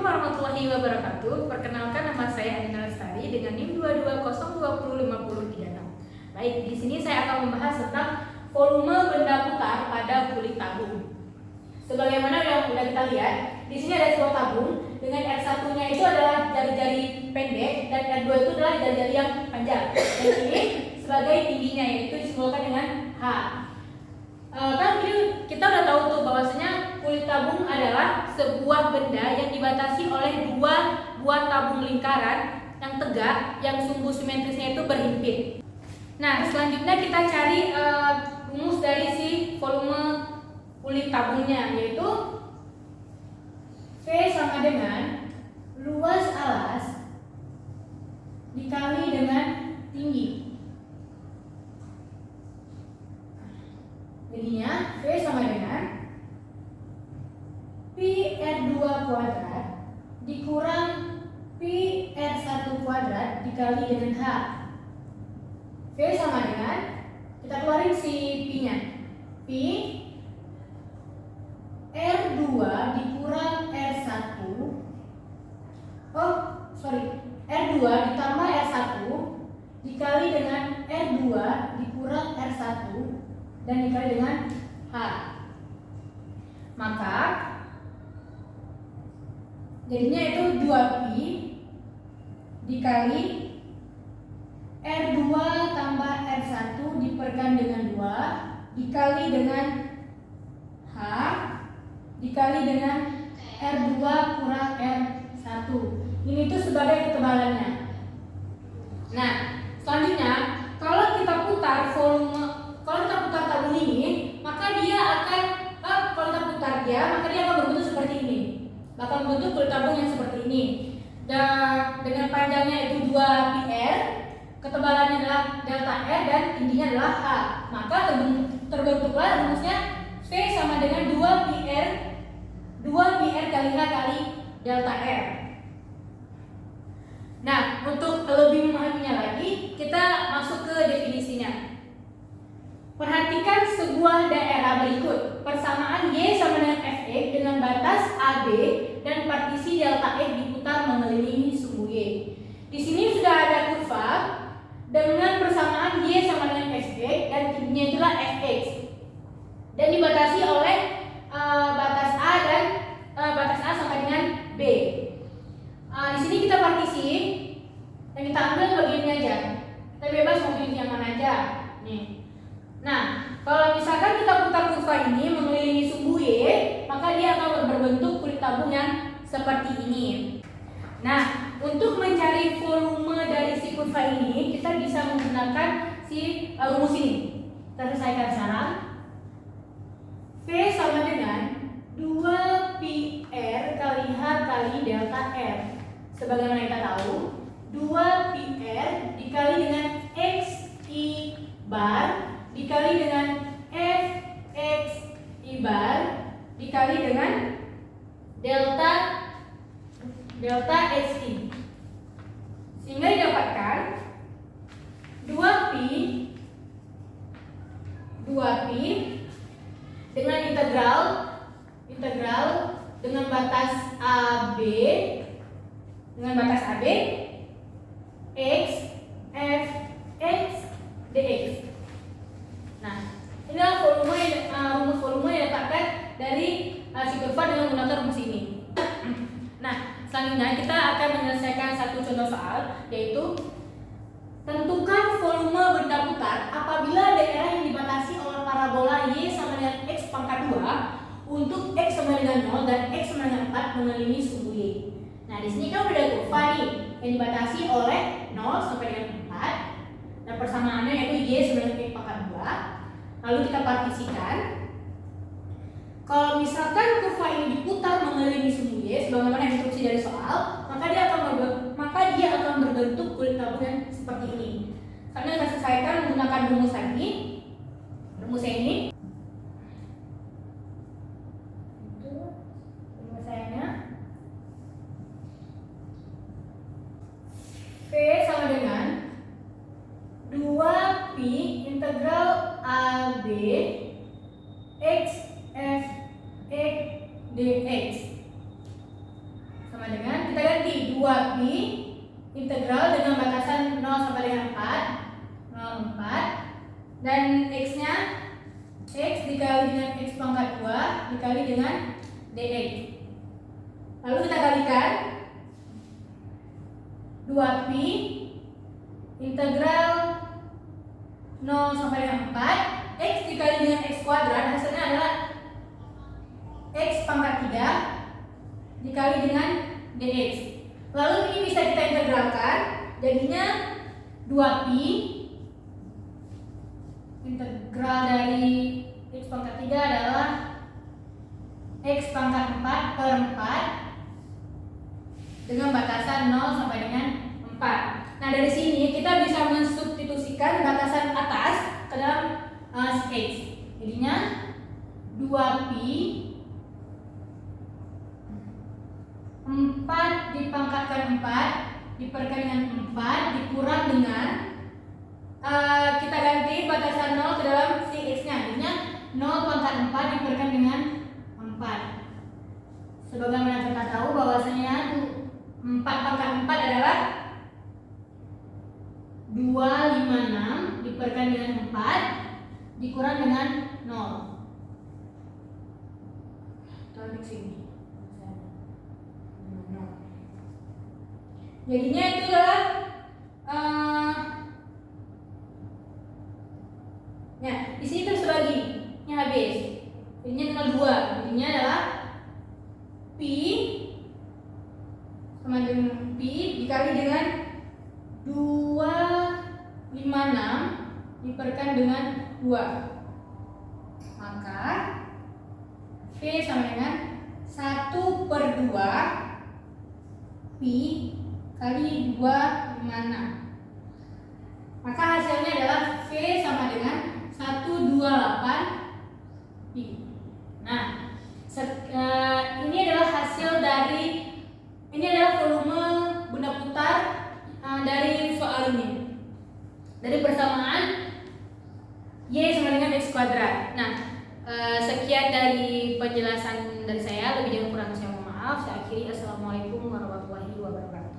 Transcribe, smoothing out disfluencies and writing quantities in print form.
warahmatullahi wabarakatuh. Perkenalkan, nama saya Adina Lestari dengan NIM 220205036. Baik, di sini saya akan membahas tentang volume benda putar pada kulit tabung. Sebagaimana yang sudah kita lihat, di sini ada sebuah tabung dengan R1-nya itu adalah jari-jari pendek dan R2 itu adalah jari-jari yang panjang. Dan ini sebagai tingginya, yaitu disimbolkan dengan H. Kan kita udah tahu tuh bahwasanya kulit tabung adalah sebuah benda yang dibatasi oleh dua buah tabung lingkaran yang tegak, yang sumbu simetrisnya itu berhimpit. Nah, selanjutnya kita cari rumus dari si volume kulit tabungnya, yaitu V sama dengan luas alas dikali dengan tinggi. Jadinya V sama dengan Pi R2 kuadrat dikurang Pi R1 kuadrat dikali dengan H. V sama dengan, kita keluarin si Pi-nya, Pi R2 dikurang R1 R2 ditambah R1 dikali dengan R2 dikurang R1 dan dikali dengan H. Maka jadinya itu 2Pi dikali R2 tambah R1 diperkan dengan 2 dikali dengan H dikali dengan R2 kurang R1. Ini tuh sebagai ketebalannya. Nah, selanjutnya kalau kita putar tabung ini, maka dia akan kalau kita putar maka dia akan berbentuk seperti ini. Bakal membentuk kulit tabung yang seperti ini. Dan dengan panjangnya itu 2πr, ketebalannya adalah delta R dan tingginya adalah H. Maka terbentuklah rumusnya V sama dengan 2πr kali H kali delta R. Nah, untuk lebih memahaminya lagi, kita masuk ke definisinya. Perhatikan sebuah daerah berikut. Persamaan Y sama dengan Fx dengan batas AB dan partisi delta X diputar mengelilingi sumbu Y. Di sini sudah ada kurva dengan persamaan Y sama dengan Fx dan tingginya itulah Fx. Dan dibatasi oleh batas A dan batas A sampai dengan B. Di sini kita partisi dan kita ambil bagian ini aja. Kita bebas mau pilih yang mana aja. Nih. Nah, kalau misalkan kita putar kurva ini mengelilingi sumbu Y, maka dia akan berbentuk kulit tabung yang seperti ini. Nah, untuk mencari volume dari si kurva ini, kita bisa menggunakan si rumus ini. Kita selesaikan sekarang. V sama dengan 2πr kali H kali delta R. Sebagaimana kita tahu, 2πr dikali dengan X I bar dikali dengan Fx I bar dikali dengan delta Xi, sehingga didapatkan 2pi dengan integral dengan batas AB X F X dx. Nah, inilah rumus volume yang didapatkan dari si kurva dengan menggunakan rumus ini. Nah, selanjutnya kita akan menyelesaikan satu contoh soal, yaitu tentukan volume benda putar apabila daerah yang dibatasi oleh parabola Y sama dengan X pangkat 2 untuk X sama dengan 0 dan X sama dengan 4 mengelilingi sumbu Y. Nah, di sini kan udah ada kurva nih yang dibatasi oleh 0 sampai dengan 4 dan persamaannya yaitu Y sama dengan X pangkat 2. Lalu kita partisikan. Kalau misalkan kurva ini diputar mengelilingi sumbu Y sebagaimana instruksi dari soal, maka dia akan berbentuk kulit tabung yang seperti ini. Karena kita selesaikan menggunakan rumus lagi. Rumusnya ini. Itu rumusnya. V sama dengan 2pi integral AB X F X dx sama dengan 2pi integral dengan batasan 0 sampai dengan 4, 0, 4, dan x-nya x dikali dengan x pangkat 2 dikali dengan dx. Lalu kita kalikan 2pi integral 0 sampai dengan 4 x dikali dengan x kuadrat, hasilnya adalah x pangkat 3 dikali dengan dx. Lalu ini bisa kita integralkan, jadinya 2pi integral dari x pangkat 3 adalah x pangkat 4 per 4 dengan batasan 0 sampai dengan 4. Nah, dari sini kita bisa mensubstitusikan batasan atas ke dalam x. Jadinya 2pi 4 dipangkatkan 4 dipangkatkan dengan 4 dikurang dengan kita ganti batasan 0 ke dalam si x-nya, jadinya 0 pangkat 4 dipangkatkan dengan 4. Sebagaimana kita tahu bahwasanya 4 pangkat 4 adalah 256 dipangkatkan dengan 4 dikurang dengan 0. Tarik sini. Jadinya itu adalah ya, di sini terus bagi nya habis. Jadinya tinggal 2. Jadinya adalah pi sama dengan pi dikali dengan 256 dipangkatkan dengan 2. Maka V sama dengan 1/2 pi kali 256. Maka hasilnya adalah V sama dengan 128 pi. Nah, ini adalah hasil dari, ini adalah volume benda putar dari soal ini. Dari persamaan Y sama dengan X kuadrat. Nah, sekian dari penjelasan dari saya. Lebih dan kurang saya mohon maaf. Saya akhiri. Assalamualaikum warahmatullahi wabarakatuh.